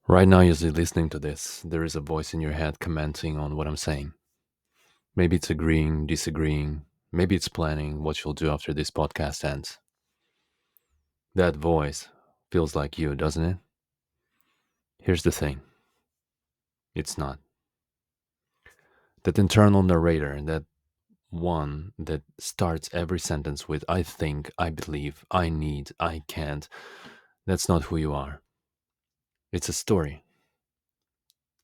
Right now, as you're listening to this, there is a voice in your head commenting on what I'm saying. Maybe it's agreeing, disagreeing, maybe it's planning what you'll do after this podcast ends. That voice feels like you, doesn't it? Here's the thing, it's not. That internal narrator, that one that starts every sentence with I think, I believe, I need, I can't, that's not who you are. It's a story.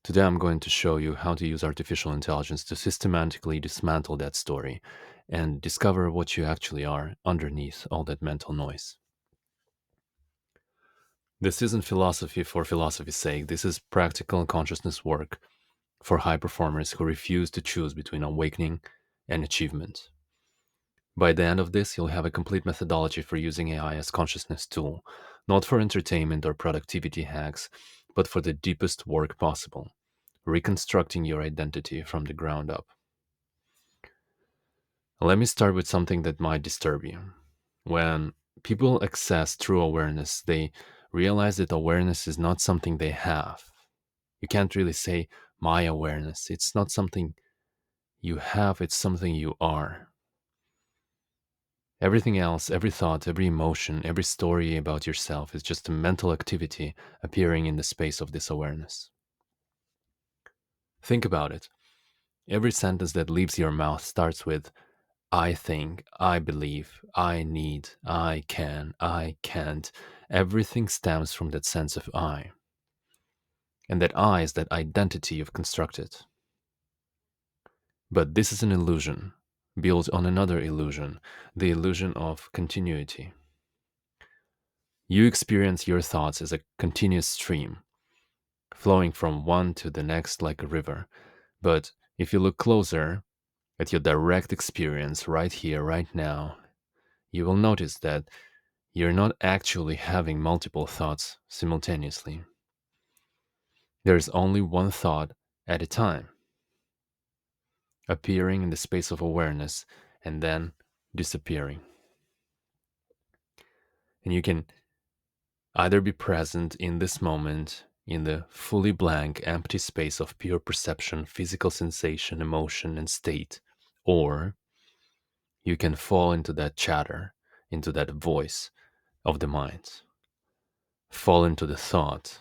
Today, I'm going to show you how to use artificial intelligence to systematically dismantle that story and discover what you actually are underneath all that mental noise. This isn't philosophy for philosophy's sake, this is practical consciousness work for high performers who refuse to choose between awakening and achievement. By the end of this, you'll have a complete methodology for using AI as consciousness tool, not for entertainment or productivity hacks, but for the deepest work possible, reconstructing your identity from the ground up. Let me start with something that might disturb you. When people access true awareness, they realize that awareness is not something they have. You can't really say, my awareness. It's not something you have, it's something you are. Everything else, every thought, every emotion, every story about yourself is just a mental activity appearing in the space of this awareness. Think about it. Every sentence that leaves your mouth starts with, I think, I believe, I need, I can, I can't. Everything stems from that sense of I. And that I is that identity you've constructed. But this is an illusion, built on another illusion, the illusion of continuity. You experience your thoughts as a continuous stream, flowing from one to the next like a river. But if you look closer at your direct experience right here, right now, you will notice that you're not actually having multiple thoughts simultaneously. There's only one thought at a time, appearing in the space of awareness and then disappearing. And you can either be present in this moment, in the fully blank, empty space of pure perception, physical sensation, emotion, and state, or you can fall into that chatter, into that voice of the mind, fall into the thought.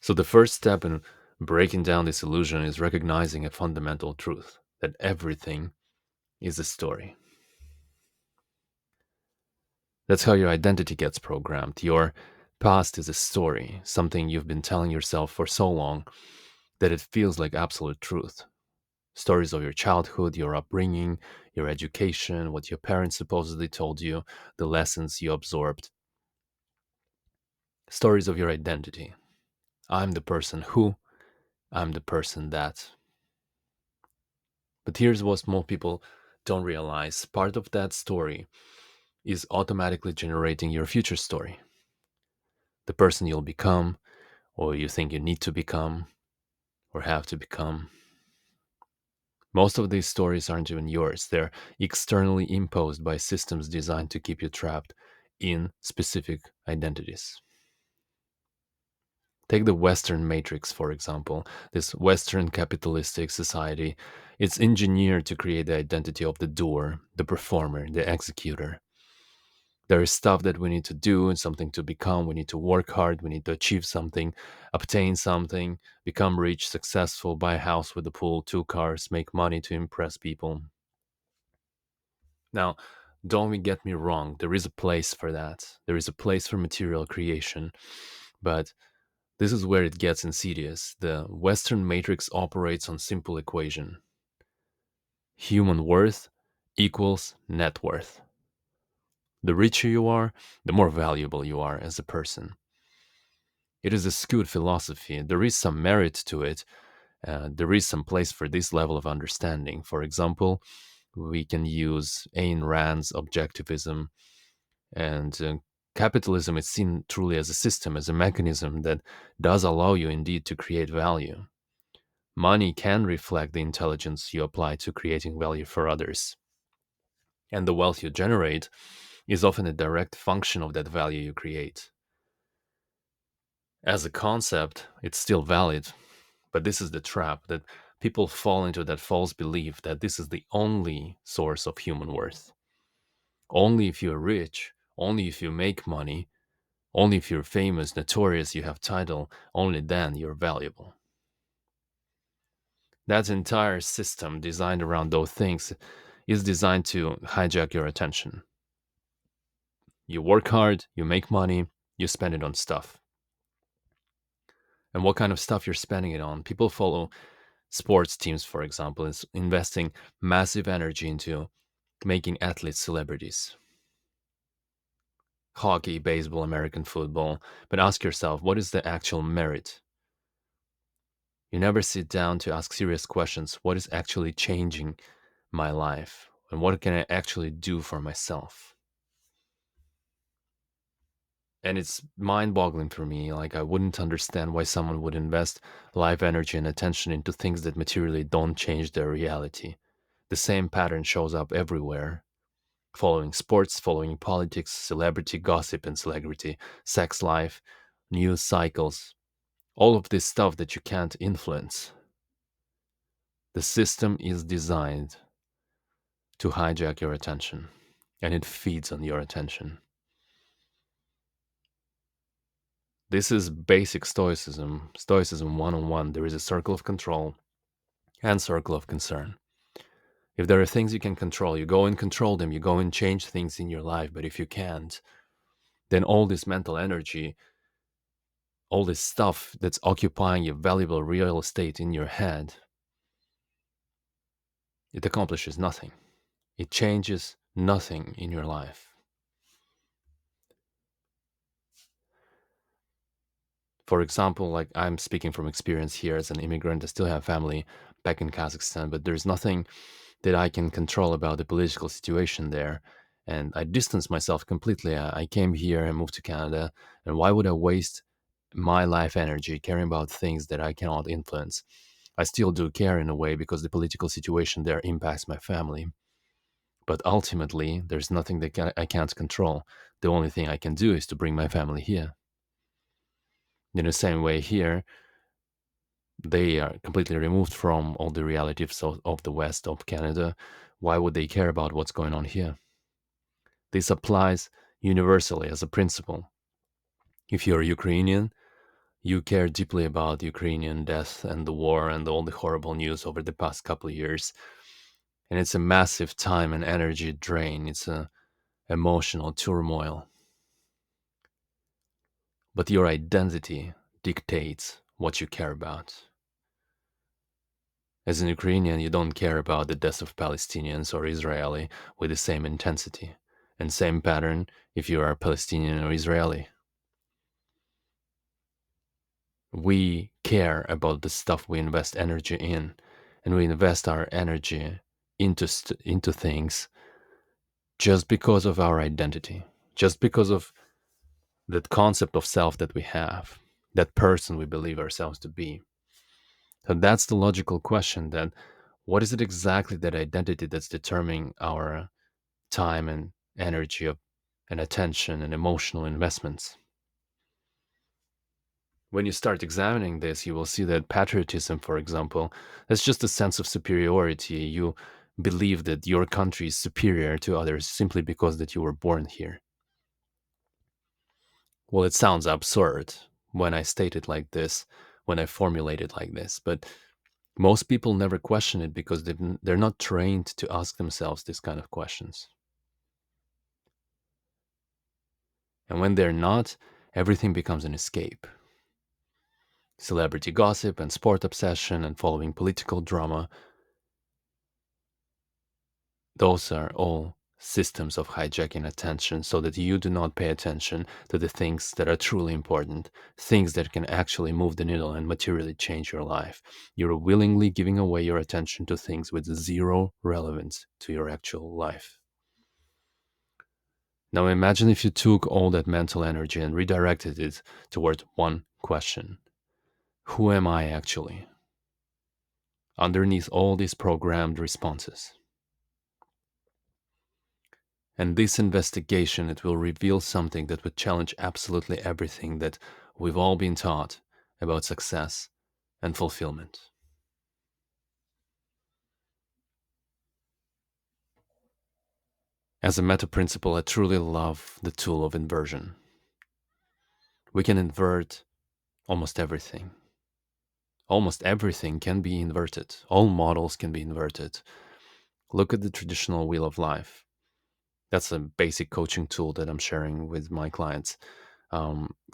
So, the first step in breaking down this illusion is recognizing a fundamental truth that everything is a story. That's how your identity gets programmed. Your past is a story, something you've been telling yourself for so long that it feels like absolute truth. Stories of your childhood, your upbringing, your education, what your parents supposedly told you, the lessons you absorbed. Stories of your identity. I'm the person who, I'm the person that. But here's what most people don't realize part of that story is automatically generating your future story. The person you'll become, or you think you need to become, or have to become. Most of these stories aren't even yours. They're externally imposed by systems designed to keep you trapped in specific identities. Take the Western matrix, for example. This Western capitalistic society, it's engineered to create the identity of the doer, the performer, the executor. There is stuff that we need to do and something to become. We need to work hard. We need to achieve something, obtain something, become rich, successful, buy a house with a pool, two cars, make money to impress people. Now, don't get me wrong, there is a place for that. There is a place for material creation. But this is where it gets insidious. The Western matrix operates on simple equation. Human worth equals net worth. The richer you are, the more valuable you are as a person. It is a skewed philosophy. There is some merit to it. There is some place for this level of understanding. For example, we can use Ayn Rand's objectivism, and capitalism is seen truly as a system, as a mechanism that does allow you indeed to create value. Money can reflect the intelligence you apply to creating value for others. And the wealth you generate is often a direct function of that value you create. As a concept, it's still valid, but this is the trap that people fall into, that false belief that this is the only source of human worth. Only if you're rich, only if you make money, only if you're famous, notorious, you have title, only then you're valuable. That entire system designed around those things is designed to hijack your attention. You work hard, you make money, you spend it on stuff. And what kind of stuff you're spending it on? People follow sports teams, for example, is investing massive energy into making athletes celebrities. Hockey, baseball, American football. But ask yourself, what is the actual merit? You never sit down to ask serious questions. What is actually changing my life? And what can I actually do for myself? And it's mind boggling for me. Like, I wouldn't understand why someone would invest life energy and attention into things that materially don't change their reality. The same pattern shows up everywhere: following sports, following politics, celebrity gossip and celebrity, sex life, news cycles, all of this stuff that you can't influence. The system is designed to hijack your attention, and it feeds on your attention. This is basic Stoicism, Stoicism 101. There is a circle of control and circle of concern. If there are things you can control, you go and control them, you go and change things in your life. But if you can't, then all this mental energy, all this stuff that's occupying your valuable real estate in your head, it accomplishes nothing. It changes nothing in your life. For example, like, I'm speaking from experience here as an immigrant. I still have family back in Kazakhstan, but there's nothing that I can control about the political situation there. And I distance myself completely. I came here and moved to Canada. And why would I waste my life energy caring about things that I cannot influence? I still do care in a way because the political situation there impacts my family. But ultimately, there's nothing that I can't control. The only thing I can do is to bring my family here. In the same way, here, they are completely removed from all the realities of the West, of Canada. Why would they care about what's going on here? This applies universally as a principle. If you're Ukrainian, you care deeply about Ukrainian death and the war and all the horrible news over the past couple of years. And it's a massive time and energy drain. It's a emotional turmoil. But your identity dictates what you care about. As an Ukrainian, you don't care about the deaths of Palestinians or Israeli with the same intensity and same pattern if you are Palestinian or Israeli. We care about the stuff we invest energy in, and we invest our energy into things just because of our identity, just because of that concept of self that we have, that person we believe ourselves to be. So that's the logical question, that what is it exactly, that identity, that's determining our time and energy and attention and emotional investments? When you start examining this, you will see that patriotism, for example, is just a sense of superiority. You believe that your country is superior to others simply because that you were born here. Well, it sounds absurd when I state it like this, when I formulate it like this, but most people never question it because they're not trained to ask themselves this kind of questions. And when they're not, everything becomes an escape. Celebrity gossip and sport obsession and following political drama, those are all systems of hijacking attention so that you do not pay attention to the things that are truly important, things that can actually move the needle and materially change your life. You're willingly giving away your attention to things with zero relevance to your actual life. Now imagine if you took all that mental energy and redirected it toward one question: who am I actually? Underneath all these programmed responses. And this investigation, it will reveal something that would challenge absolutely everything that we've all been taught about success and fulfillment. As a meta principle, I truly love the tool of inversion. We can invert almost everything. Almost everything can be inverted. All models can be inverted. Look at the traditional wheel of life. That's a basic coaching tool that I'm sharing with my clients.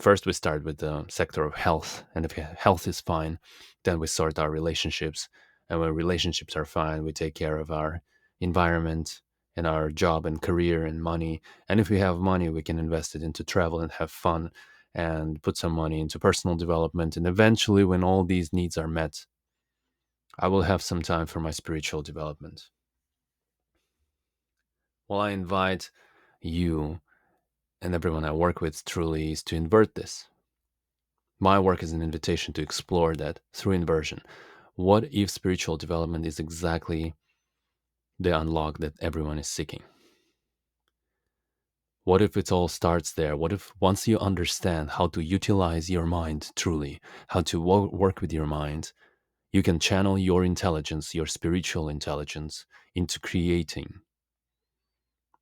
First, we start with the sector of health, and if health is fine, then we sort our relationships. And when relationships are fine, we take care of our environment and our job and career and money. And if we have money, we can invest it into travel and have fun and put some money into personal development. And eventually, when all these needs are met, I will have some time for my spiritual development. Well, I invite you and everyone I work with truly is to invert this. My work is an invitation to explore that through inversion. What if spiritual development is exactly the unlock that everyone is seeking? What if it all starts there? What if once you understand how to utilize your mind truly, how to work with your mind, you can channel your intelligence, your spiritual intelligence, into creating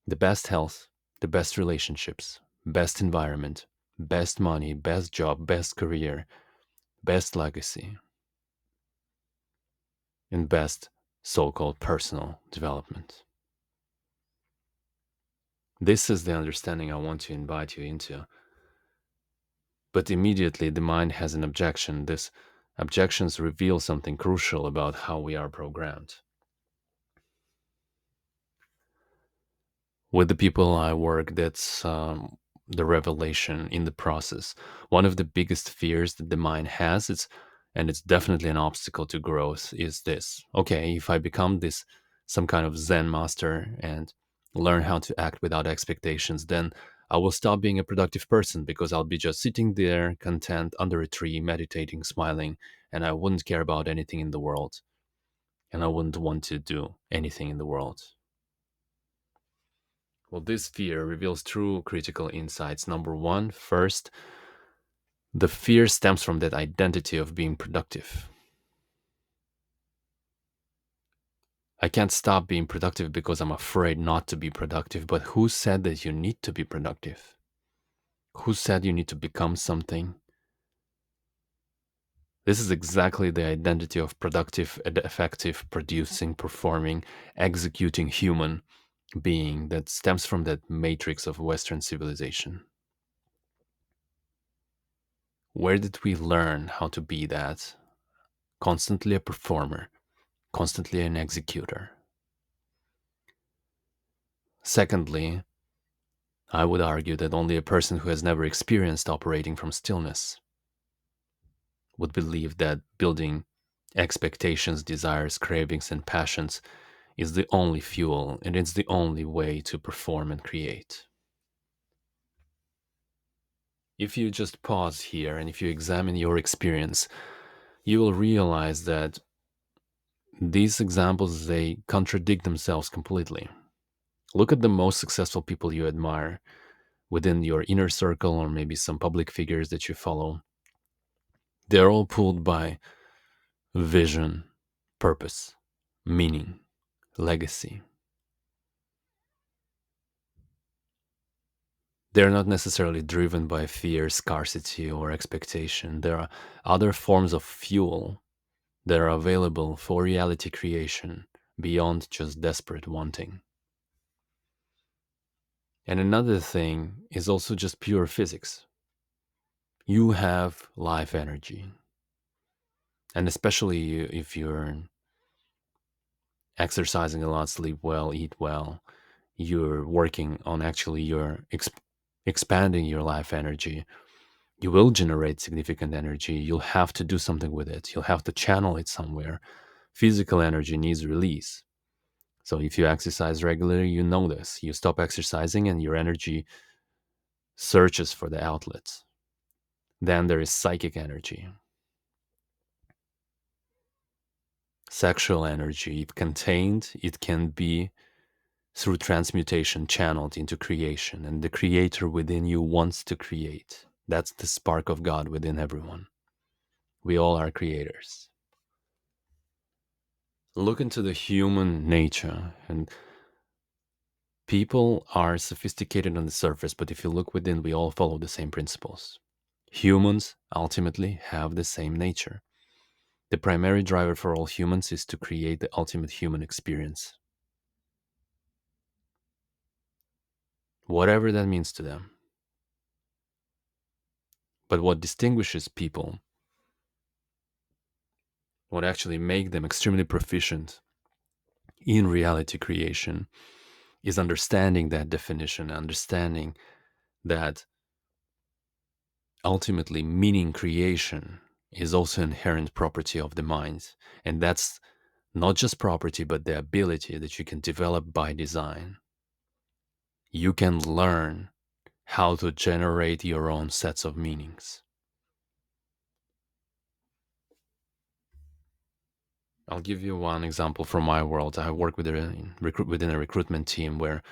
the best health, the best relationships, best environment, best money, best job, best career, best legacy, and best so called personal development. This is the understanding I want to invite you into. But immediately the mind has an objection. This objections reveal something crucial about how we are programmed. With the people I work, that's the revelation in the process. One of the biggest fears that the mind has, and it's definitely an obstacle to growth, is this. Okay, if I become this some kind of Zen master and learn how to act without expectations, then I will stop being a productive person because I'll be just sitting there, content under a tree, meditating, smiling, and I wouldn't care about anything in the world. And I wouldn't want to do anything in the world. Well, this fear reveals true critical insights. Number one, first, the fear stems from that identity of being productive. I can't stop being productive because I'm afraid not to be productive. But who said that you need to be productive? Who said you need to become something? This is exactly the identity of productive, effective, producing, performing, executing human being that stems from that matrix of Western civilization. Where did we learn how to be that? Constantly a performer, constantly an executor. Secondly, I would argue that only a person who has never experienced operating from stillness would believe that building expectations, desires, cravings, and passions is the only fuel and it's the only way to perform and create. If you just pause here and if you examine your experience, you will realize that these examples they contradict themselves completely. Look at the most successful people you admire within your inner circle or maybe some public figures that you follow. They're all pulled by vision, purpose, meaning, legacy. They're not necessarily driven by fear, scarcity, or expectation. There are other forms of fuel that are available for reality creation beyond just desperate wanting. And another thing is also just pure physics. You have life energy. And especially if you're exercising a lot, sleep well, eat well, you're working on actually your expanding your life energy, you will generate significant energy. You'll have to do something with it. You'll have to channel it somewhere. Physical energy needs release. So if you exercise regularly, you know this. You stop exercising and your energy searches for the outlets. Then there is psychic energy, sexual energy. It contained, it can be through transmutation channeled into creation, and the creator within you wants to create. That's the spark of God within everyone. We all are creators. Look into the human nature, and people are sophisticated on the surface, but if you look within, we all follow the same principles. Humans ultimately have the same nature. The primary driver for all humans is to create the ultimate human experience, whatever that means to them. But what distinguishes people, what actually make them extremely proficient in reality creation, is understanding that definition, understanding that ultimately meaning creation is also inherent property of the mind. And that's not just property, but the ability that you can develop by design. You can learn how to generate your own sets of meanings. I'll give you one example from my world. I work within a recruitment team where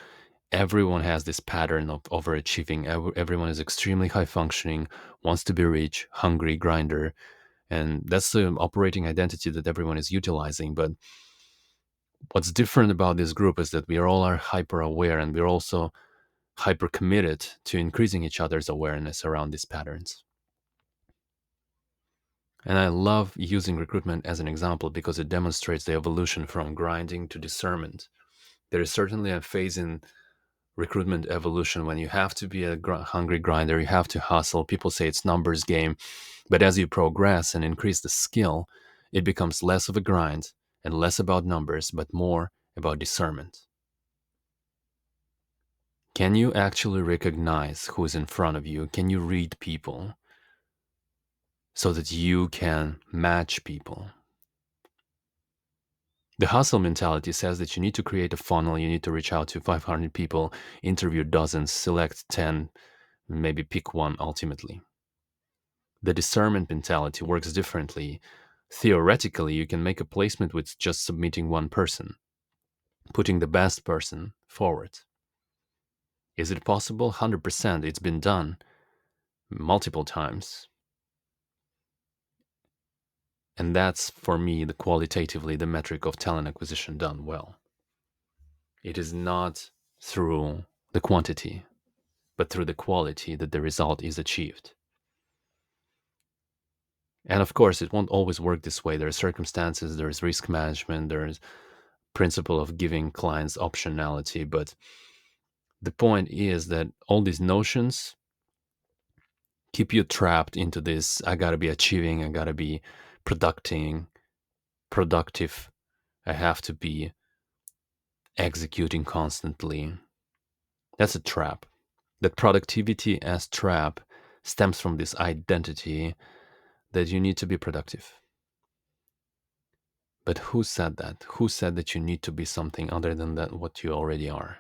everyone has this pattern of overachieving. Everyone is extremely high functioning, wants to be rich, hungry, grinder, and that's the operating identity that everyone is utilizing. But what's different about this group is that we all are hyper aware, and we're also hyper committed to increasing each other's awareness around these patterns. And I love using recruitment as an example because it demonstrates the evolution from grinding to discernment. There is certainly a phase in recruitment evolution when you have to be a hungry grinder, you have to hustle. People say it's numbers game, but as you progress and increase the skill, it becomes less of a grind and less about numbers, but more about discernment. Can you actually recognize who is in front of you? Can you read people so that you can match people? The hustle mentality says that you need to create a funnel, you need to reach out to 500 people, interview dozens, select 10, maybe pick one ultimately. The discernment mentality works differently. Theoretically, you can make a placement with just submitting one person, putting the best person forward. Is it possible? 100%. It's been done multiple times. And that's, for me, the qualitatively the metric of talent acquisition done well. It is not through the quantity, but through the quality that the result is achieved. And of course, it won't always work this way. There are circumstances, there is risk management, there is principle of giving clients optionality. But the point is that all these notions keep you trapped into this I gotta be achieving, I gotta be productive, I have to be executing constantly. That's a trap. That productivity as trap stems from this identity that you need to be productive. But who said that? Who said that you need to be something other than that what you already are?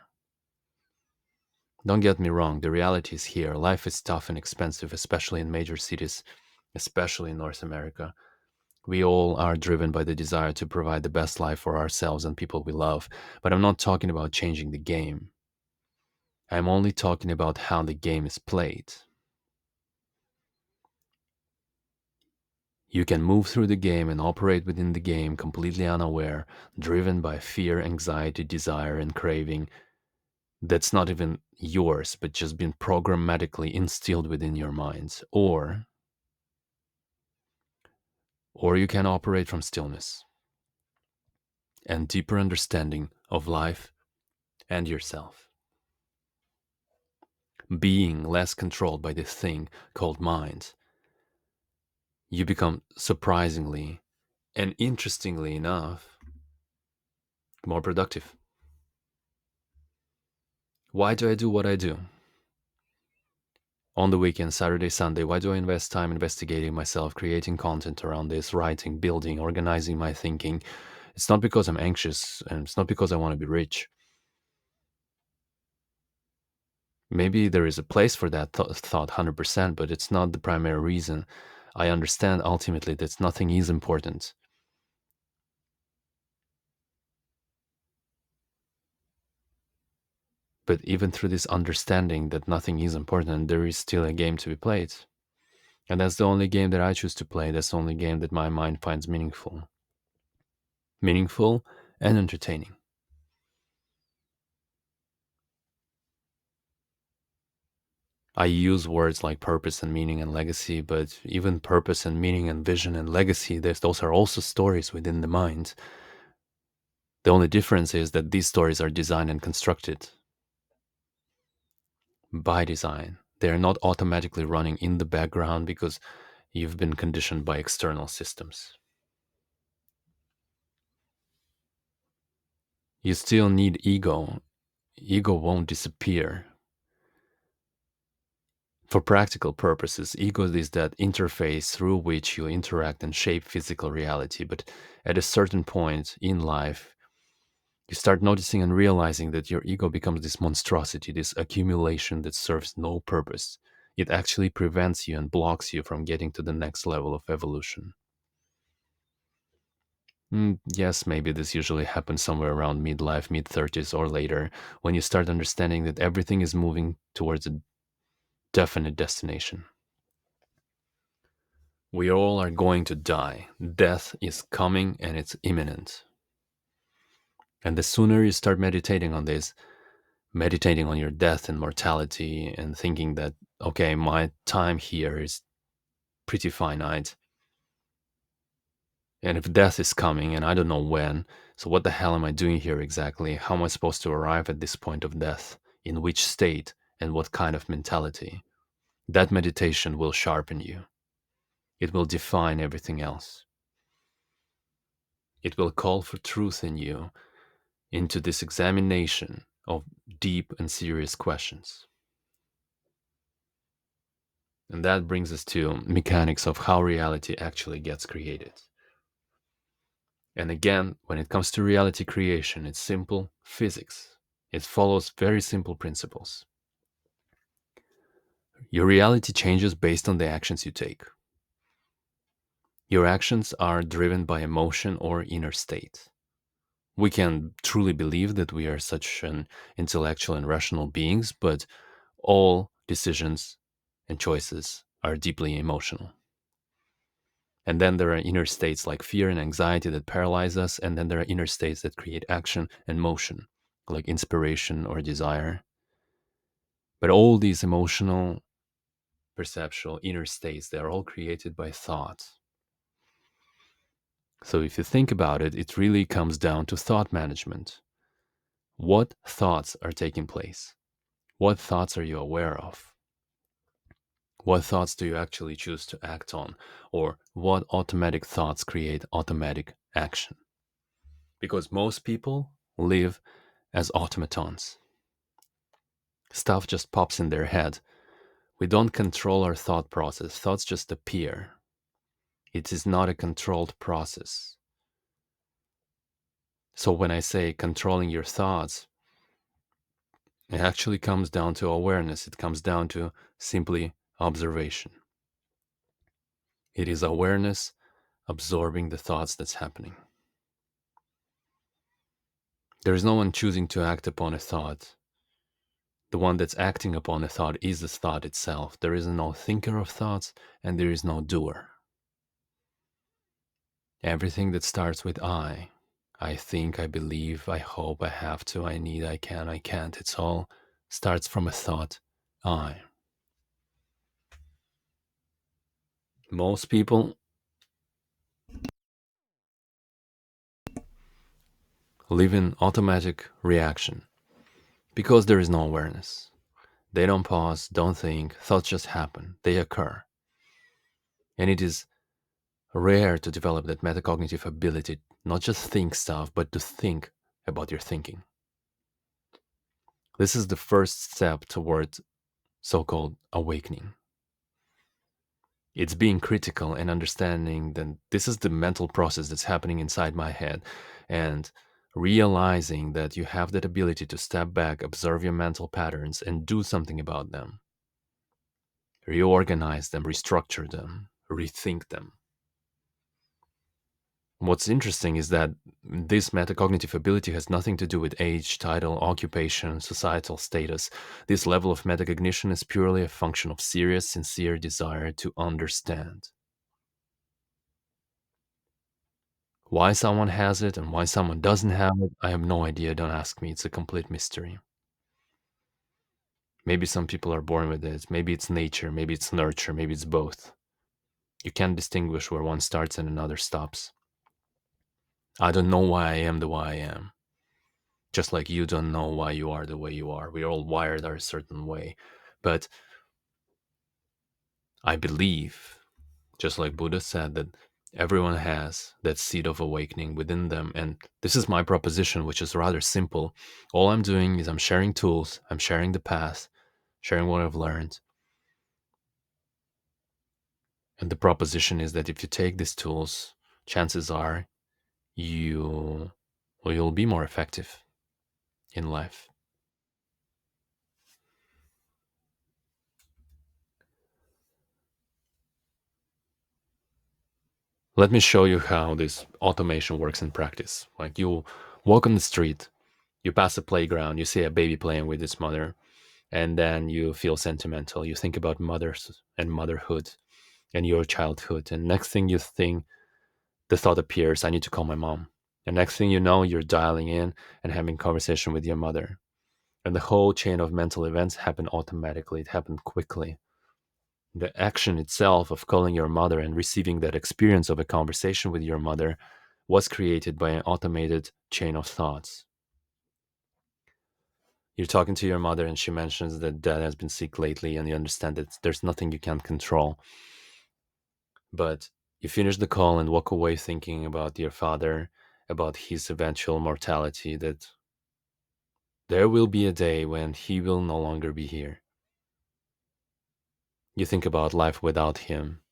Don't get me wrong, the reality is here. Life is tough and expensive, especially in major cities, especially in North America. We all are driven by the desire to provide the best life for ourselves and people we love. But I'm not talking about changing the game. I'm only talking about how the game is played. You can move through the game and operate within the game completely unaware, driven by fear, anxiety, desire, and craving that's not even yours, but just been programmatically instilled within your minds. Or you can operate from stillness and deeper understanding of life and yourself. Being less controlled by this thing called mind, you become surprisingly and interestingly enough more productive. Why do I do what I do? On the weekend, Saturday, Sunday, why do I invest time investigating myself, creating content around this, writing, building, organizing my thinking? It's not because I'm anxious, and it's not because I want to be rich. Maybe there is a place for that thought 100%, but it's not the primary reason. I understand ultimately that nothing is important. But even through this understanding that nothing is important, there is still a game to be played. And that's the only game that I choose to play. That's the only game that my mind finds meaningful. Meaningful and entertaining. I use words like purpose and meaning and legacy, but even purpose and meaning and vision and legacy, those are also stories within the mind. The only difference is that these stories are designed and constructed by design. They are not automatically running in the background because you've been conditioned by external systems. You still need ego. Ego won't disappear. For practical purposes, ego is that interface through which you interact and shape physical reality. But at a certain point in life, you start noticing and realizing that your ego becomes this monstrosity, this accumulation that serves no purpose. It actually prevents you and blocks you from getting to the next level of evolution. Yes, maybe this usually happens somewhere around midlife, mid 30s, or later, when you start understanding that everything is moving towards a definite destination. We all are going to die. Death is coming and it's imminent. And the sooner you start meditating on this, meditating on your death and mortality, and thinking that, okay, my time here is pretty finite. And if death is coming and I don't know when, so what the hell am I doing here exactly? How am I supposed to arrive at this point of death? In which state and what kind of mentality? That meditation will sharpen you. It will define everything else. It will call for truth in you into this examination of deep and serious questions. And that brings us to mechanics of how reality actually gets created. And again, when it comes to reality creation, it's simple physics. It follows very simple principles. Your reality changes based on the actions you take. Your actions are driven by emotion or inner state. We can truly believe that we are such an intellectual and rational beings, but all decisions and choices are deeply emotional. And then there are inner states like fear and anxiety that paralyze us. And then there are inner states that create action and motion, like inspiration or desire. But all these emotional, perceptual inner states, they are all created by thought. So if you think about it, it really comes down to thought management. What thoughts are taking place? What thoughts are you aware of? What thoughts do you actually choose to act on? Or what automatic thoughts create automatic action? Because most people live as automatons. Stuff just pops in their head. We don't control our thought process. Thoughts just appear. It is not a controlled process. So when I say controlling your thoughts, it actually comes down to awareness. It comes down to simply observation. It is awareness absorbing the thoughts that's happening. There is no one choosing to act upon a thought. The one that's acting upon a thought is the thought itself. There is no thinker of thoughts and there is no doer. Everything that starts with I think, I believe, I hope, I have to, I need, I can, I can't, it's all starts from a thought, I. Most people live in automatic reaction because there is no awareness. They don't pause, don't think, thoughts just happen, they occur. And it is rare to develop that metacognitive ability, not just think stuff, but to think about your thinking. This is the first step toward so called awakening. It's being critical and understanding that this is the mental process that's happening inside my head and realizing that you have that ability to step back, observe your mental patterns, and do something about them. Reorganize them, restructure them, rethink them. What's interesting is that this metacognitive ability has nothing to do with age, title, occupation, societal status. This level of metacognition is purely a function of serious, sincere desire to understand. Why someone has it and why someone doesn't have it, I have no idea. Don't ask me. It's a complete mystery. Maybe some people are born with it. Maybe it's nature. Maybe it's nurture. Maybe it's both. You can't distinguish where one starts and another stops. I don't know why I am the way I am. Just like you don't know why you are the way you are. We're all wired a certain way. But I believe, just like Buddha said, that everyone has that seed of awakening within them. And this is my proposition, which is rather simple. All I'm doing is I'm sharing tools, I'm sharing the path, sharing what I've learned. And the proposition is that if you take these tools, chances are you you'll be more effective in life. Let me show you how this automation works in practice. Like you walk on the street, you pass a playground, you see a baby playing with its mother, and then you feel sentimental. You think about mothers and motherhood and your childhood. And next thing you think, the thought appears, I need to call my mom. And next thing you know, you're dialing in and having conversation with your mother. And the whole chain of mental events happen automatically. It happened quickly. The action itself of calling your mother and receiving that experience of a conversation with your mother was created by an automated chain of thoughts. You're talking to your mother and she mentions that dad has been sick lately, and you understand that there's nothing you can't control. But you finish the call and walk away thinking about your father, about his eventual mortality, that there will be a day when he will no longer be here. You think about life without him,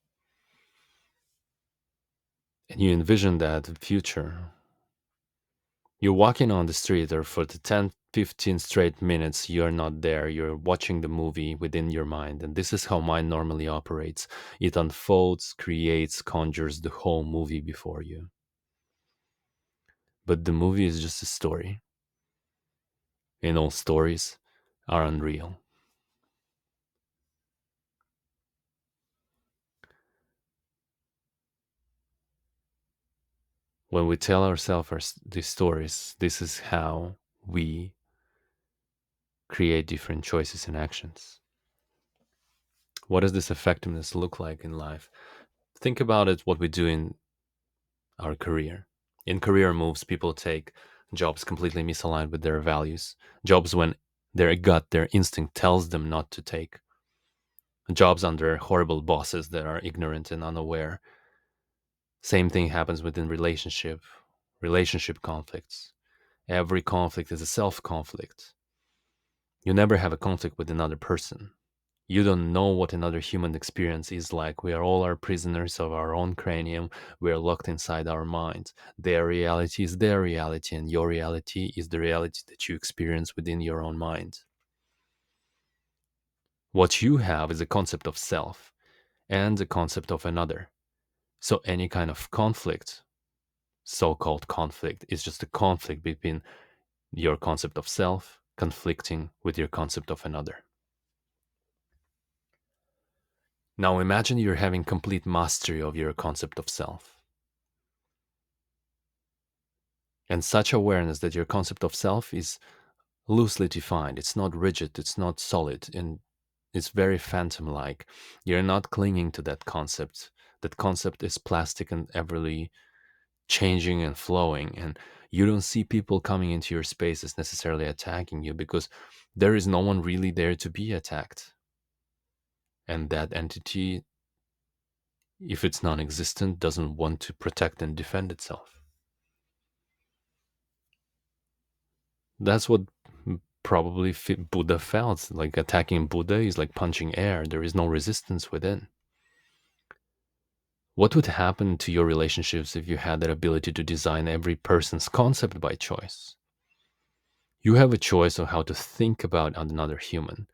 and you envision that future. You're walking on the street, or for the 10, 15 straight minutes, you're not there. You're watching the movie within your mind. And this is how mind normally operates. It unfolds, creates, conjures the whole movie before you. But the movie is just a story, and all stories are unreal. When we tell ourselves these stories, this is how we create different choices and actions. What does this effectiveness look like in life? Think about it, what we do in our career. In career moves, people take jobs completely misaligned with their values, jobs when their gut, their instinct tells them not to take, jobs under horrible bosses that are ignorant and unaware. Same thing happens within relationship conflicts. Every conflict is a self conflict. You never have a conflict with another person. You don't know what another human experience is like. We are all our prisoners of our own cranium. We are locked inside our minds. Their reality is their reality, and your reality is the reality that you experience within your own mind. What you have is a concept of self and a concept of another. So any kind of conflict, so called conflict, is just a conflict between your concept of self conflicting with your concept of another. Now imagine you're having complete mastery of your concept of self. And such awareness that your concept of self is loosely defined. It's not rigid, it's not solid, and it's very phantom like. You're not clinging to that concept. That concept is plastic and everly changing and flowing. And you don't see people coming into your space as necessarily attacking you, because there is no one really there to be attacked. And that entity, if it's non existent, doesn't want to protect and defend itself. That's what probably Buddha felt. Like attacking Buddha is like punching air. There is no resistance within. What would happen to your relationships if you had that ability to design every person's concept by choice? You have a choice of how to think about another human.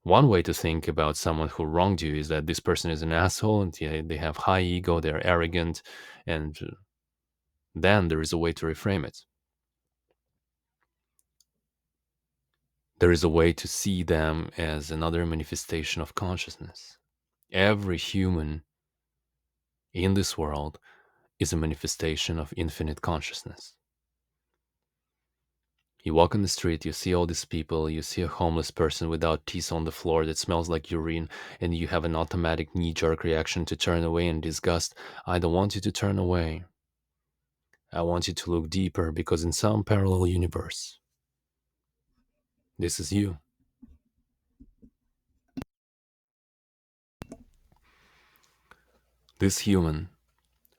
One way to think about someone who wronged you is that this person is an asshole and they have high ego, they're arrogant, and then there is a way to reframe it. There is a way to see them as another manifestation of consciousness. Every human in this world is a manifestation of infinite consciousness. You walk on the street, you see all these people, you see a homeless person without teeth on the floor that smells like urine, and you have an automatic knee jerk reaction to turn away in disgust. I don't want you to turn away. I want you to look deeper because in some parallel universe, this is you. This human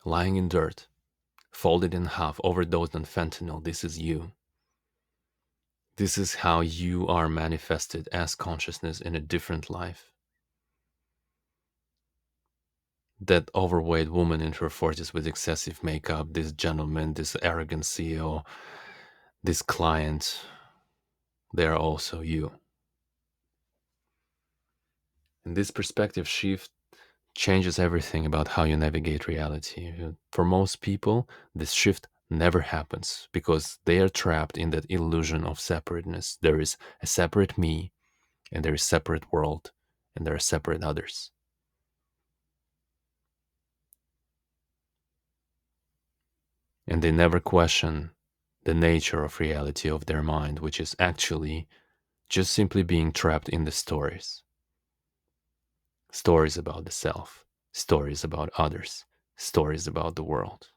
lying in dirt, folded in half, overdosed on fentanyl, this is you. This is how you are manifested as consciousness in a different life. That overweight woman in her 40s with excessive makeup, this gentleman, this arrogant CEO, this client, they're also you. And this perspective shift changes everything about how you navigate reality. For most people, this shift never happens because they are trapped in that illusion of separateness. There is a separate me, and there is separate world, and there are separate others. And they never question the nature of reality of their mind, which is actually just simply being trapped in the stories. Stories about the self, stories about others, stories about the world.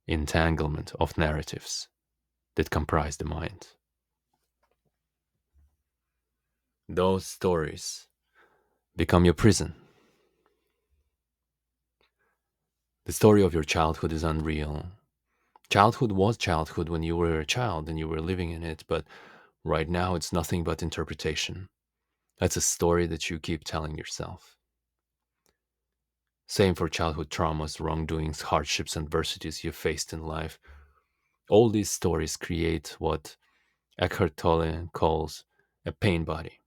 Entanglement of narratives that comprise the mind. Those stories become your prison. The story of your childhood is unreal. Childhood was childhood when you were a child and you were living in it, but right now it's nothing but interpretation. That's a story that you keep telling yourself. Same for childhood traumas, wrongdoings, hardships, adversities you faced in life. All these stories create what Eckhart Tolle calls a pain body.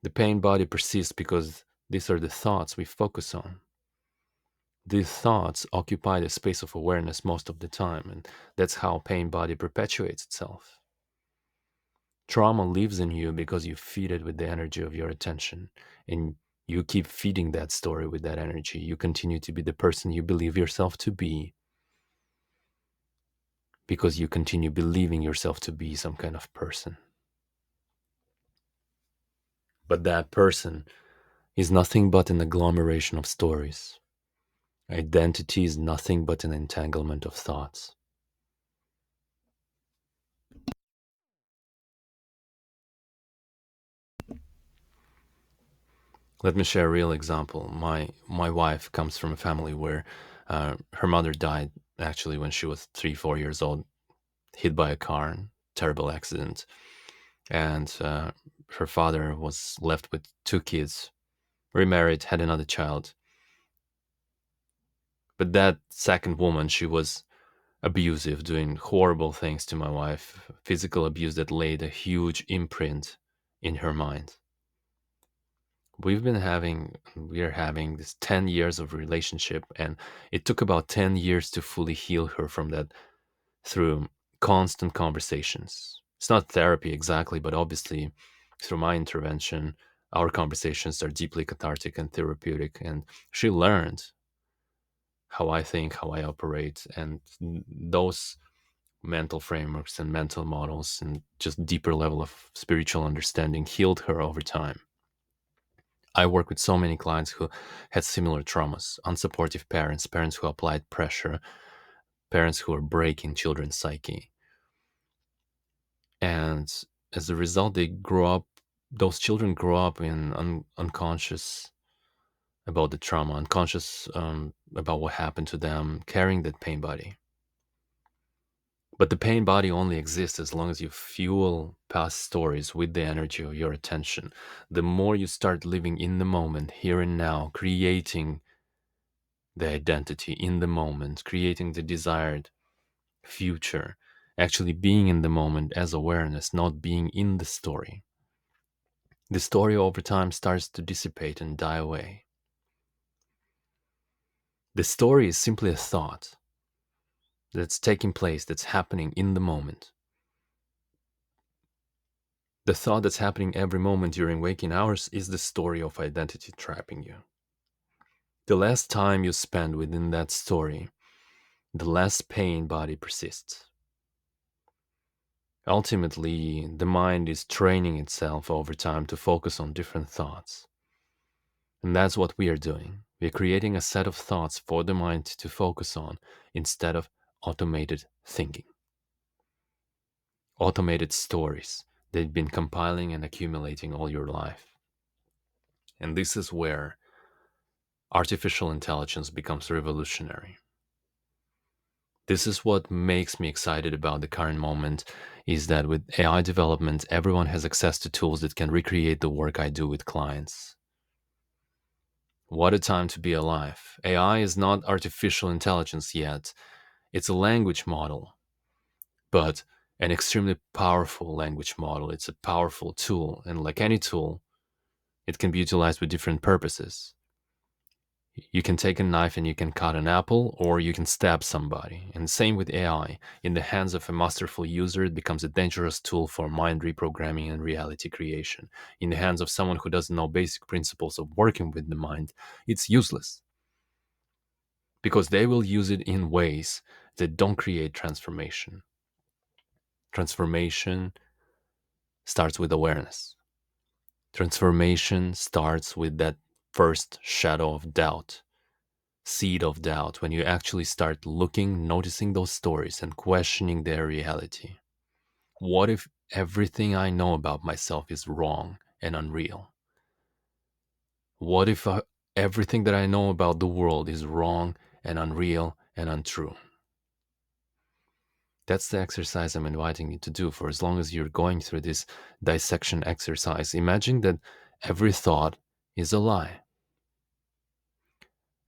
The pain body persists because these are the thoughts we focus on. These thoughts occupy the space of awareness most of the time, and that's how pain body perpetuates itself. Trauma lives in you because you feed it with the energy of your attention, and you keep feeding that story with that energy. You continue to be the person you believe yourself to be because you continue believing yourself to be some kind of person. But that person is nothing but an agglomeration of stories. Identity is nothing but an entanglement of thoughts. Let me share a real example. My wife comes from a family where her mother died actually when she was 3 4 years old, hit by a car, terrible accident, and her father was left with two kids, remarried, had another child. But that second woman, she was abusive, doing horrible things to my wife, physical abuse that laid a huge imprint in her mind. We are having this 10 years of relationship, and it took about 10 years to fully heal her from that through constant conversations. It's not therapy exactly, but obviously through my intervention, our conversations are deeply cathartic and therapeutic, and she learned how I think, how I operate, and those mental frameworks and mental models and just deeper level of spiritual understanding healed her over time. I work with so many clients who had similar traumas, unsupportive parents, parents who applied pressure, parents who are breaking children's psyche. And as a result, those children grow up in unconscious about the trauma, unconscious about what happened to them, carrying that pain body. But the pain body only exists as long as you fuel past stories with the energy of your attention. The more you start living in the moment, here and now, creating the identity in the moment, creating the desired future, actually being in the moment as awareness, not being in the story. The story over time starts to dissipate and die away. The story is simply a thought that's taking place, that's happening in the moment. The thought that's happening every moment during waking hours is the story of identity trapping you. The less time you spend within that story, the less pain body persists. Ultimately, the mind is training itself over time to focus on different thoughts. And that's what we are doing. We're creating a set of thoughts for the mind to focus on instead of automated thinking, automated stories that you've been compiling and accumulating all your life. And this is where artificial intelligence becomes revolutionary. This is what makes me excited about the current moment is that with AI development, everyone has access to tools that can recreate the work I do with clients. What a time to be alive. AI is not artificial intelligence yet. It's a language model, but an extremely powerful language model. It's a powerful tool. And like any tool, it can be utilized with different purposes. You can take a knife and you can cut an apple, or you can stab somebody. And same with AI. In the hands of a masterful user, it becomes a dangerous tool for mind reprogramming and reality creation. In the hands of someone who doesn't know basic principles of working with the mind, it's useless because they will use it in ways that don't create transformation. Transformation starts with awareness. Transformation starts with that first shadow of doubt, seed of doubt, when you actually start looking, noticing those stories, and questioning their reality. What if everything I know about myself is wrong and unreal? What if everything that I know about the world is wrong and unreal and untrue? That's the exercise I'm inviting you to do for as long as you're going through this dissection exercise. Imagine that every thought is a lie.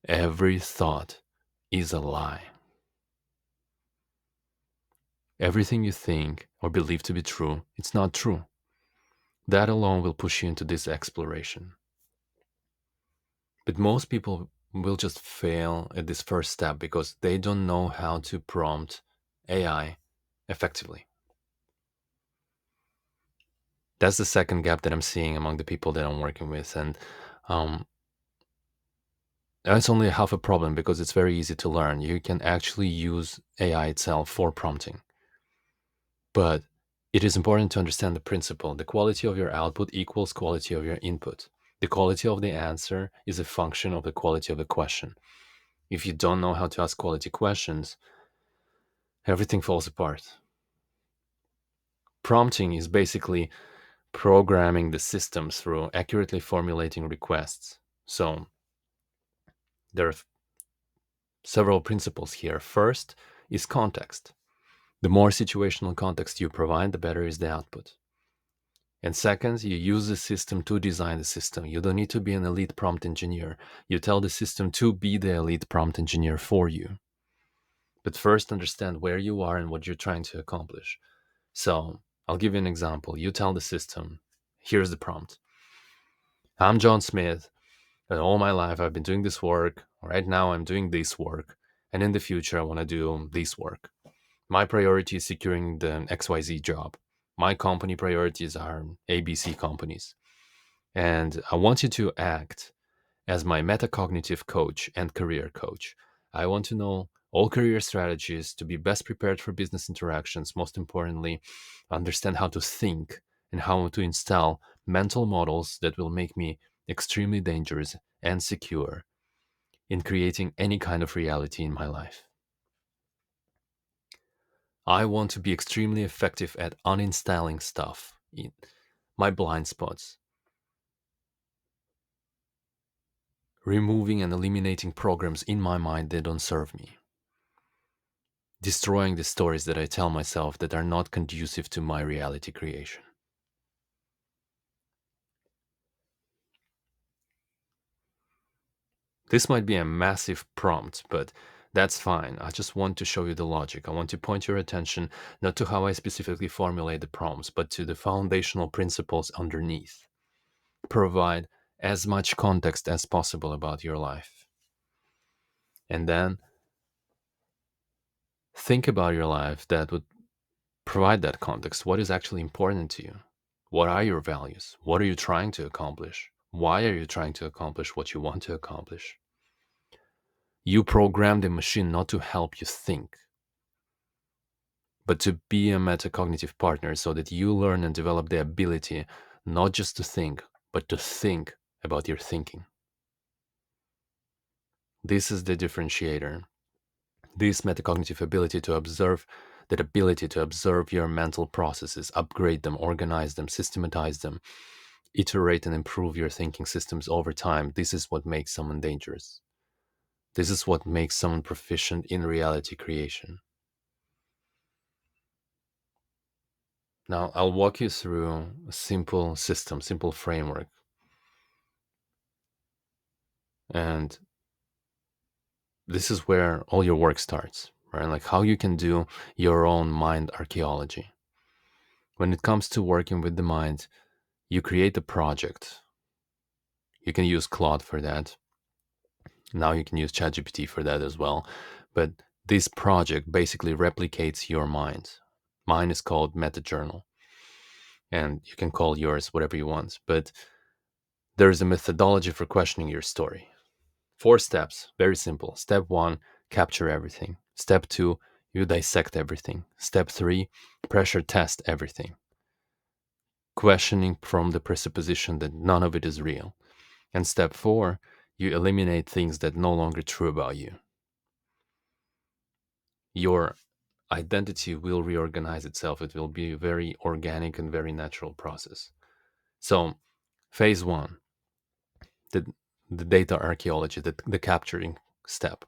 Every thought is a lie. Everything you think or believe to be true, it's not true. That alone will push you into this exploration. But most people will just fail at this first step because they don't know how to prompt AI effectively. That's the second gap that I'm seeing among the people that I'm working with. And um, that's only half a problem because it's very easy to learn. You can actually use AI itself for prompting. But it is important to understand the principle. The quality of your output equals quality of your input. The quality of the answer is a function of the quality of the question. If you don't know how to ask quality questions, everything falls apart. Prompting is basically programming the system through accurately formulating requests. So there are several principles here. First is context. The more situational context you provide, the better is the output. And second, you use the system to design the system. You don't need to be an elite prompt engineer. You tell the system to be the elite prompt engineer for you. But first, understand where you are and what you're trying to accomplish. So, I'll give you an example. You tell the system, here's the prompt. I'm John Smith, and all my life I've been doing this work. Right now, I'm doing this work. And in the future, I want to do this work. My priority is securing the XYZ job. My company priorities are ABC companies. And I want you to act as my metacognitive coach and career coach. I want to know all career strategies to be best prepared for business interactions. Most importantly, understand how to think and how to install mental models that will make me extremely dangerous and secure in creating any kind of reality in my life. I want to be extremely effective at uninstalling stuff, in my blind spots, removing and eliminating programs in my mind that don't serve me, destroying the stories that I tell myself that are not conducive to my reality creation. This might be a massive prompt, but that's fine. I just want to show you the logic. I want to point your attention not to how I specifically formulate the prompts, but to the foundational principles underneath. Provide as much context as possible about your life. And then think about your life that would provide that context. What is actually important to you? What are your values? What are you trying to accomplish? Why are you trying to accomplish what you want to accomplish? You program the machine not to help you think, but to be a metacognitive partner so that you learn and develop the ability not just to think, but to think about your thinking. This is the differentiator. This metacognitive ability to observe, that ability to observe your mental processes, upgrade them, organize them, systematize them, iterate and improve your thinking systems over time. This is what makes someone dangerous. This is what makes someone proficient in reality creation. Now, I'll walk you through a simple system, simple framework. And this is where all your work starts, right? Like how you can do your own mind archaeology. When it comes to working with the mind, you create a project. You can use Claude for that. Now you can use ChatGPT for that as well. But this project basically replicates your mind. Mine is called Meta Journal, and you can call yours whatever you want. But there's a methodology for questioning your story. 4 steps, very simple. Step one, capture everything. Step two, you dissect everything. Step three, pressure test everything. Questioning from the presupposition that none of it is real. And step four, you eliminate things that no longer true about you. Your identity will reorganize itself. It will be a very organic and very natural process. So, phase one, the, the data archaeology, the capturing step.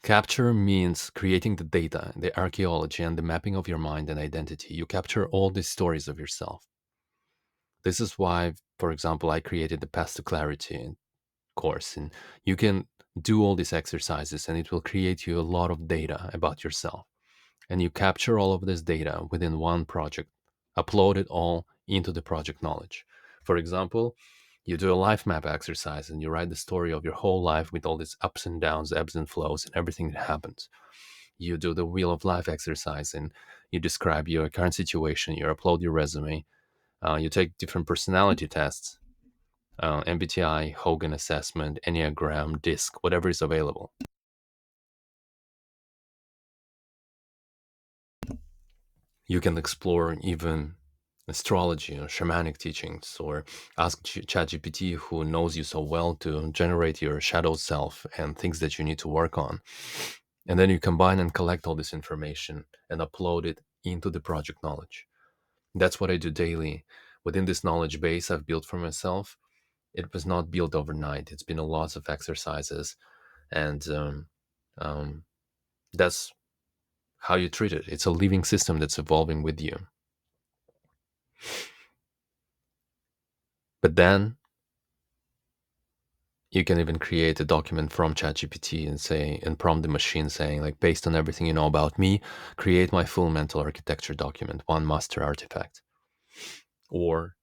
Capture means creating the data, the archaeology, and the mapping of your mind and identity. You capture all these stories of yourself. This is why, for example, I created the Path to Clarity course, and you can do all these exercises, and it will create you a lot of data about yourself. And you capture all of this data within one project, upload it all into the project knowledge. For example, you do a life map exercise and you write the story of your whole life with all these ups and downs, ebbs and flows, and everything that happens. You do the wheel of life exercise and you describe your current situation, you upload your resume, you take different personality tests, MBTI, Hogan assessment, Enneagram, DISC, whatever is available. You can explore even astrology or shamanic teachings, or ask ChatGPT, who knows you so well, to generate your shadow self and things that you need to work on. And then you combine and collect all this information and upload it into the project knowledge. That's what I do daily. Within this knowledge base I've built for myself, it was not built overnight. It's been a lot of exercises, and um, that's how you treat it. It's a living system that's evolving with you. But then you can even create a document from ChatGPT and say, and prompt the machine saying, like, based on everything you know about me, create my full mental architecture document, one master artifact. Or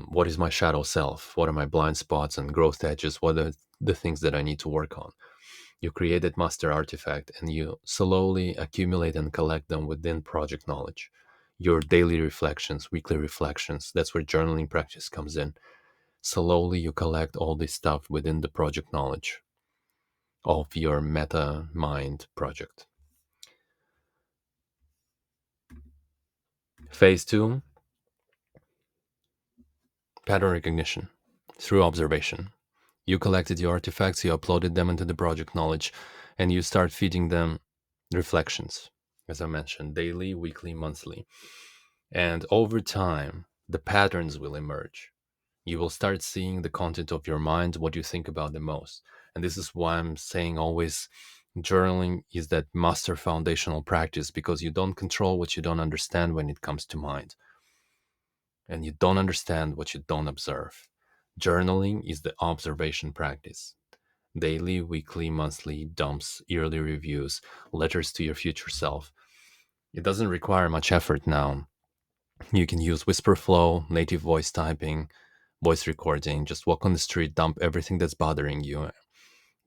what is my shadow self? What are my blind spots and growth edges? What are the things that I need to work on? You create that master artifact and you slowly accumulate and collect them within project knowledge. Your daily reflections, weekly reflections, that's where journaling practice comes in. Slowly you collect all this stuff within the project knowledge of your meta mind project. Phase two, pattern recognition through observation. You collected your artifacts, you uploaded them into the project knowledge, and you start feeding them reflections, as I mentioned, daily, weekly, monthly. And over time, the patterns will emerge. You will start seeing the content of your mind, what you think about the most. And this is why I'm saying always journaling is that master foundational practice, because you don't control what you don't understand when it comes to mind. And you don't understand what you don't observe. Journaling is the observation practice. Daily, weekly, monthly dumps, yearly reviews, letters to your future self. It doesn't require much effort now. You can use whisper flow, native voice typing, voice recording. Just walk on the street, dump everything that's bothering you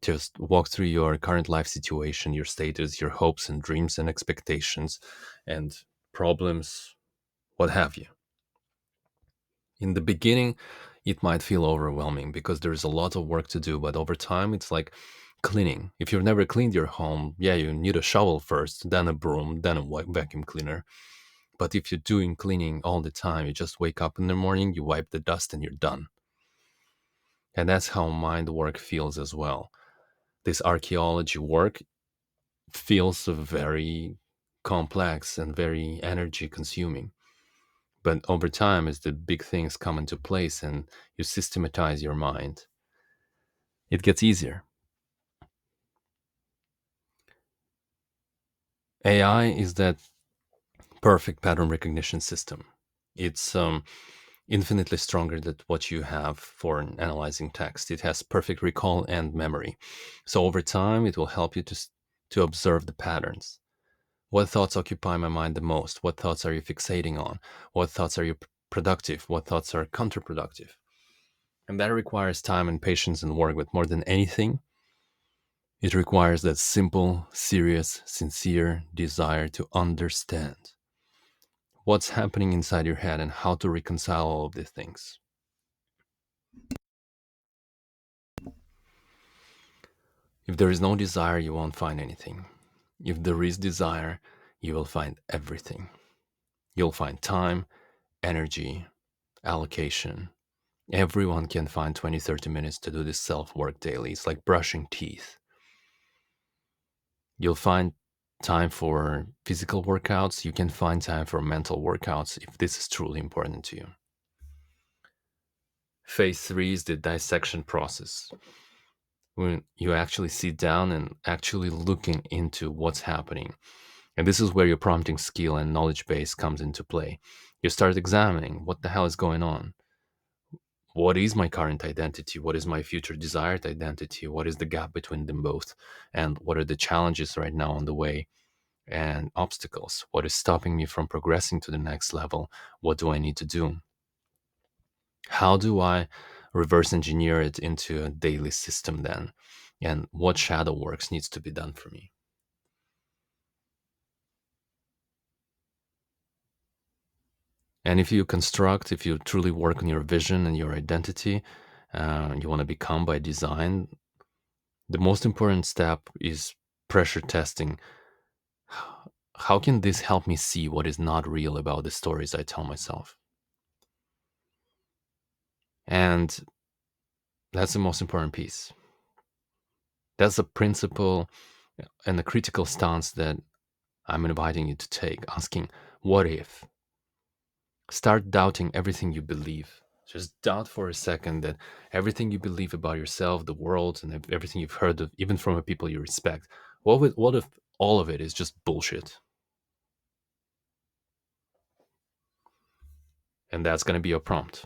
Just walk through your current life situation, your status, your hopes and dreams and expectations and problems, what have you. In the beginning, it might feel overwhelming because there's a lot of work to do, but over time, it's like cleaning. If you've never cleaned your home, yeah, you need a shovel first, then a broom, then a vacuum cleaner. But if you're doing cleaning all the time, you just wake up in the morning, you wipe the dust, and you're done. And that's how mind work feels as well. This archaeology work feels very complex and very energy consuming. But over time, as the big things come into place and you systematize your mind, it gets easier. AI is that perfect pattern recognition system. It's infinitely stronger than what you have for analyzing text. It has perfect recall and memory. So over time, it will help you to observe the patterns. What thoughts occupy my mind the most? What thoughts are you fixating on? What thoughts are you productive? What thoughts are counterproductive? And that requires time and patience and work, but more than anything, it requires that simple, serious, sincere desire to understand what's happening inside your head and how to reconcile all of these things. If there is no desire, you won't find anything. If there is desire, you will find everything. You'll find time, energy, allocation. Everyone can find 20, 30 minutes to do this self work daily. It's like brushing teeth. You'll find time for physical workouts. You can find time for mental workouts if this is truly important to you. Phase three is the dissection process, when you actually sit down and actually looking into what's happening. And this is where your prompting skill and knowledge base comes into play. You start examining what the hell is going on. What is my current identity? What is my future desired identity? What is the gap between them both? And what are the challenges right now on the way and obstacles? What is stopping me from progressing to the next level? What do I need to do? How do I reverse engineer it into a daily system then? And what shadow works needs to be done for me? And if you truly work on your vision and your identity, you want to become by design, the most important step is pressure testing. How can this help me see what is not real about the stories I tell myself? And that's the most important piece. That's a principle and a critical stance that I'm inviting you to take, asking, what if? Start doubting everything you believe. Just doubt for a second that everything you believe about yourself, the world, and everything you've heard of, even from the people you respect, what if all of it is just bullshit? And that's going to be your prompt.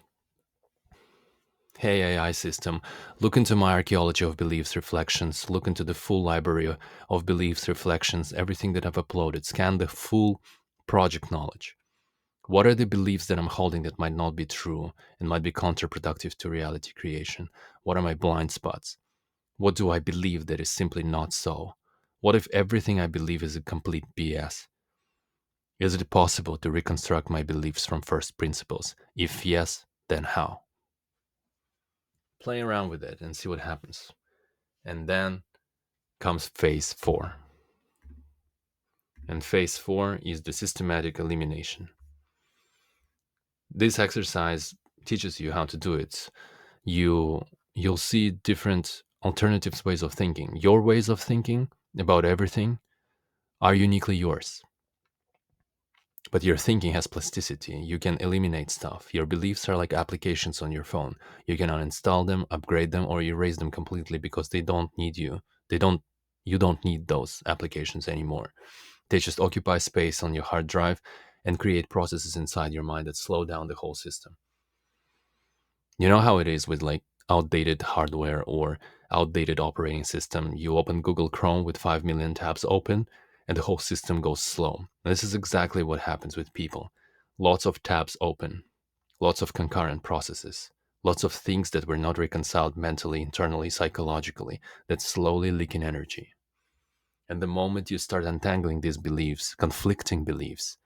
Hey AI system, look into my archaeology of beliefs reflections, look into the full library of beliefs reflections, everything that I've uploaded, scan the full project knowledge. What are the beliefs that I'm holding that might not be true and might be counterproductive to reality creation? What are my blind spots? What do I believe that is simply not so? What if everything I believe is a complete BS? Is it possible to reconstruct my beliefs from first principles? If yes, then how? Play around with it and see what happens. And then comes phase four. And phase four is the systematic elimination. This exercise teaches you how to do it. You you'll see different alternative ways of thinking. Your ways of thinking about everything are uniquely yours. But your thinking has plasticity. You can eliminate stuff. Your beliefs are like applications on your phone. You can uninstall them, upgrade them, or erase them completely because they don't need you. They don't You don't need those applications anymore. They just occupy space on your hard drive and create processes inside your mind that slow down the whole system. You know how it is with like outdated hardware or outdated operating system. You open Google Chrome with 5 million tabs open and the whole system goes slow. And this is exactly what happens with people. Lots of tabs open, lots of concurrent processes. Lots of things that were not reconciled mentally, internally, psychologically, that slowly leak in energy. And the moment you start untangling these beliefs, conflicting beliefs,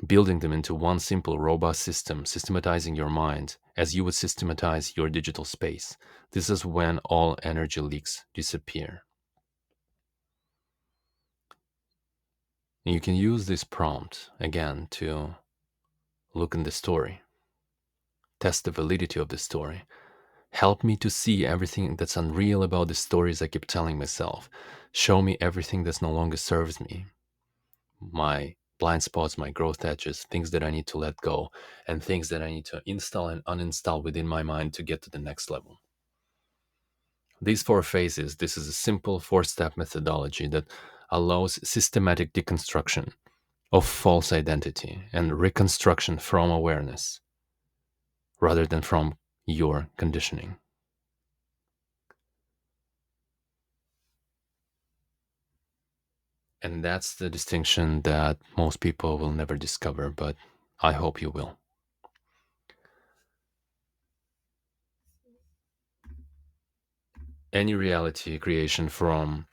building them into one simple, robust system, systematizing your mind as you would systematize your digital space, this is when all energy leaks disappear. And you can use this prompt again to look in the story, test the validity of the story. Help me to see everything that's unreal about the stories I keep telling myself. Show me everything that no longer serves me. My blind spots, my growth edges, things that I need to let go, and things that I need to install and uninstall within my mind to get to the next level. These four phases, this is a simple four-step methodology that allows systematic deconstruction of false identity and reconstruction from awareness rather than from your conditioning. And that's the distinction that most people will never discover, but I hope you will. Any reality creation from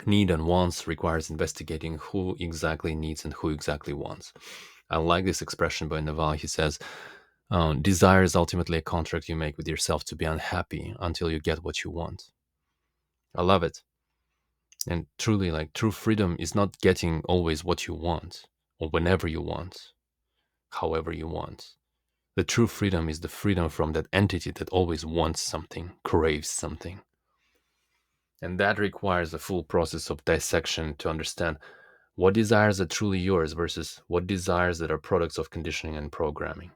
need and wants requires investigating who exactly needs and who exactly wants. I like this expression by Naval. He says, desire is ultimately a contract you make with yourself to be unhappy until you get what you want. I love it. And truly, like, true freedom is not getting always what you want or whenever you want, however you want. The true freedom is the freedom from that entity that always wants something, craves something. And that requires a full process of dissection to understand what desires are truly yours versus what desires that are products of conditioning and programming.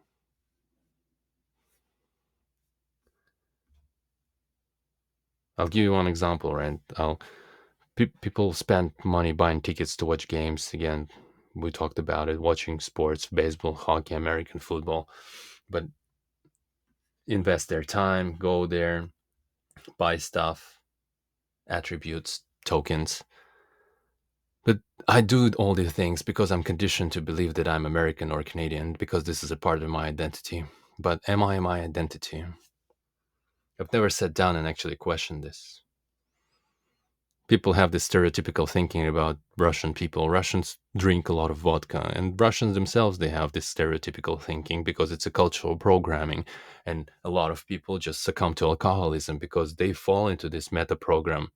I'll give you one example, right? People spend money buying tickets to watch games. Again, we talked about it, watching sports, baseball, hockey, American football, but invest their time, go there, buy stuff, attributes, tokens. But I do all these things because I'm conditioned to believe that I'm American or Canadian because this is a part of my identity. But am I my identity? I've never sat down and actually questioned this. People have this stereotypical thinking about Russian people. Russians drink a lot of vodka, and Russians themselves, they have this stereotypical thinking because it's a cultural programming. And a lot of people just succumb to alcoholism because they fall into this meta program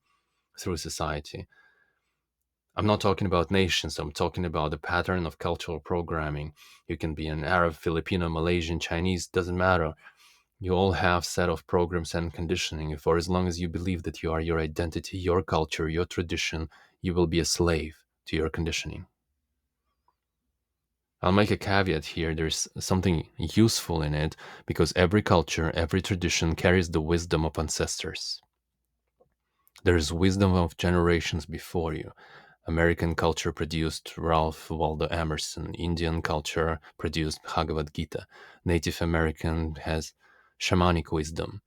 through society. I'm not talking about nations, I'm talking about the pattern of cultural programming. You can be an Arab, Filipino, Malaysian, Chinese, doesn't matter. You all have set of programs and conditioning. For as long as you believe that you are your identity, your culture, your tradition, you will be a slave to your conditioning. I'll make a caveat here. There's something useful in it because every culture, every tradition carries the wisdom of ancestors. There's wisdom of generations before you. American culture produced Ralph Waldo Emerson. Indian culture produced Bhagavad Gita. Native American has shamanic wisdom.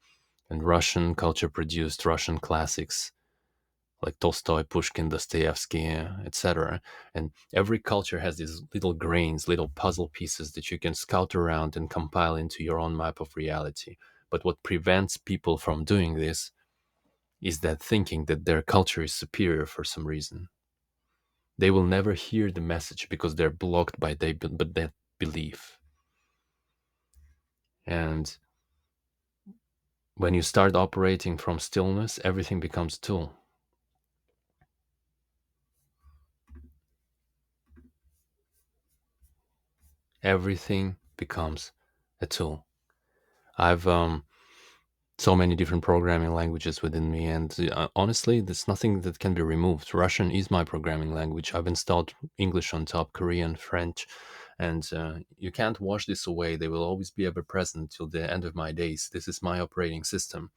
And Russian culture produced Russian classics like Tolstoy, Pushkin, Dostoevsky, etc. And every culture has these little grains, little puzzle pieces that you can scout around and compile into your own map of reality. But what prevents people from doing this is that thinking that their culture is superior for some reason. They will never hear the message because they're blocked by that belief. And when you start operating from stillness, everything becomes tool. Everything becomes a tool. I've so many different programming languages within me, and honestly, there's nothing that can be removed. Russian is my programming language. I've installed English on top, Korean, French, and you can't wash this away. They will always be ever present till the end of my days. This is my operating system.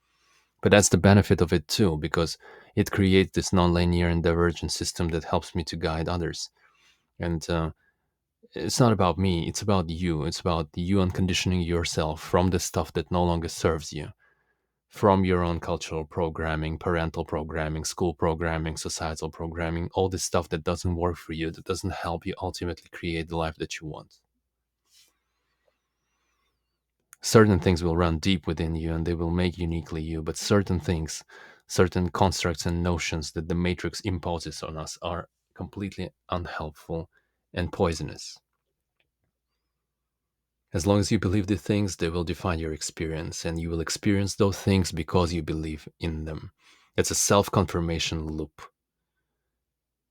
But that's the benefit of it too, because it creates this nonlinear and divergent system that helps me to guide others. And it's not about me, it's about you. It's about you unconditioning yourself from the stuff that no longer serves you, from your own cultural programming, parental programming, school programming, societal programming, all this stuff that doesn't work for you, that doesn't help you ultimately create the life that you want. Certain things will run deep within you and they will make uniquely you, but certain things, certain constructs and notions that the matrix imposes on us are completely unhelpful and poisonous. As long as you believe the things, they will define your experience, and you will experience those things because you believe in them. It's a self confirmation loop.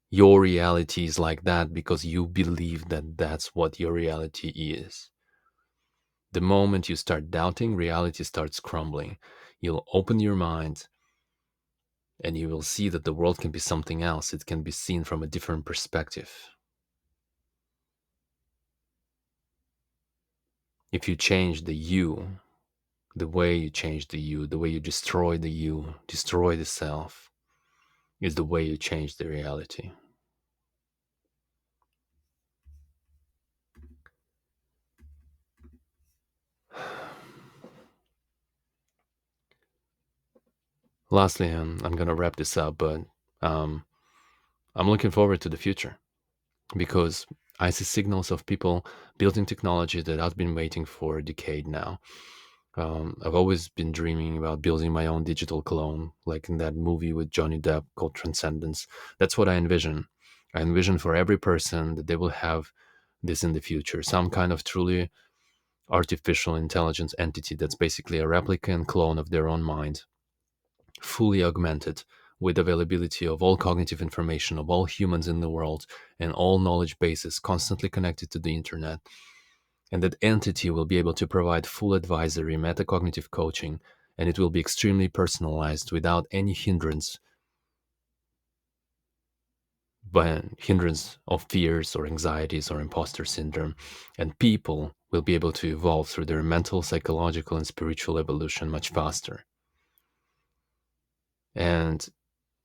Your reality is like that because you believe that that's what your reality is. The moment you start doubting, reality starts crumbling. You'll open your mind and you will see that the world can be something else. It can be seen from a different perspective. If you change the you, the way you change the you, the way you destroy the you, destroy the self, is the way you change the reality. Lastly, I'm going to wrap this up, but um, I'm looking forward to the future because I see signals of people building technology that I've been waiting for a decade now. I've always been dreaming about building my own digital clone, like in that movie with Johnny Depp called Transcendence. That's what I envision. I envision for every person that they will have this in the future, some kind of truly artificial intelligence entity that's basically a replica and clone of their own mind, fully augmented with availability of all cognitive information of all humans in the world and all knowledge bases constantly connected to the internet. And that entity will be able to provide full advisory metacognitive coaching, and it will be extremely personalized without any hindrance of fears or anxieties or imposter syndrome. And people will be able to evolve through their mental, psychological, and spiritual evolution much faster. And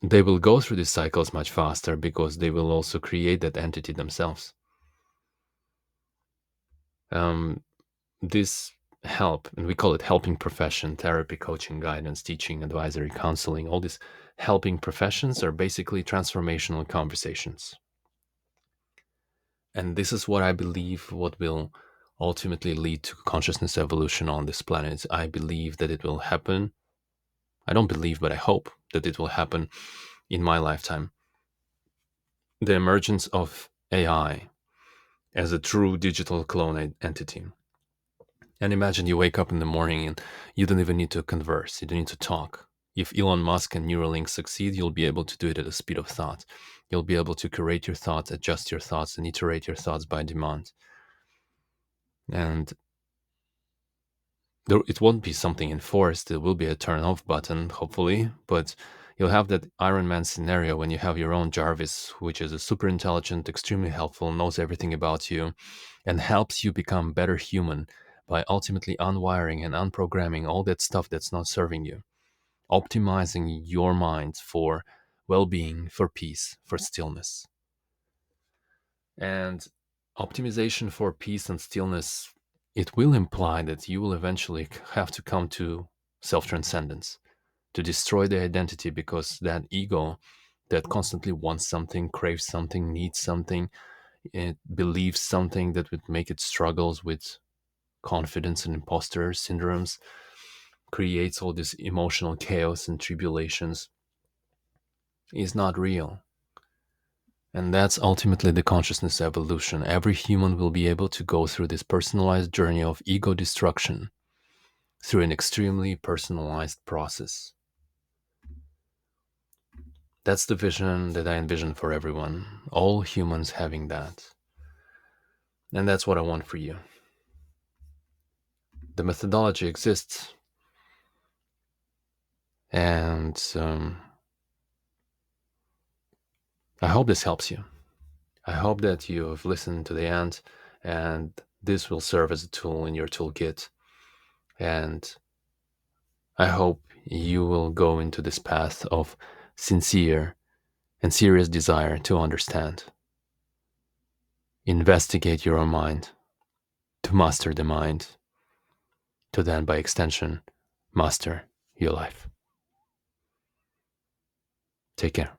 they will go through these cycles much faster because they will also create that entity themselves. Um, this help, and we call it helping profession, therapy, coaching, guidance, teaching, advisory, counseling, all these helping professions are basically transformational conversations. And this is what I believe what will ultimately lead to consciousness evolution on this planet. I believe that it will happen. I don't believe, but I hope that it will happen in my lifetime. The emergence of AI as a true digital clone entity. And imagine you wake up in the morning and you don't even need to converse, you don't need to talk. If Elon Musk and Neuralink succeed, you'll be able to do it at the speed of thought. You'll be able to curate your thoughts, adjust your thoughts, and iterate your thoughts by demand. And it won't be something enforced. It will be a turn off button, hopefully, but you'll have that Iron Man scenario when you have your own Jarvis, which is a super intelligent, extremely helpful, knows everything about you, and helps you become better human by ultimately unwiring and unprogramming all that stuff that's not serving you, optimizing your mind for well-being, for peace, for stillness. And optimization for peace and stillness, it will imply that you will eventually have to come to self-transcendence, to destroy the identity, because that ego that constantly wants something, craves something, needs something, it believes something that would make it struggles with confidence and imposter syndromes, creates all this emotional chaos and tribulations, is not real. And that's ultimately the consciousness evolution. Every human will be able to go through this personalized journey of ego destruction through an extremely personalized process. That's the vision that I envision for everyone, all humans having that. And that's what I want for you. The methodology exists, and I hope this helps you. I hope that you have listened to the end, and this will serve as a tool in your toolkit. And I hope you will go into this path of sincere and serious desire to understand. Investigate your own mind, to master the mind, to then, by extension, master your life. Take care.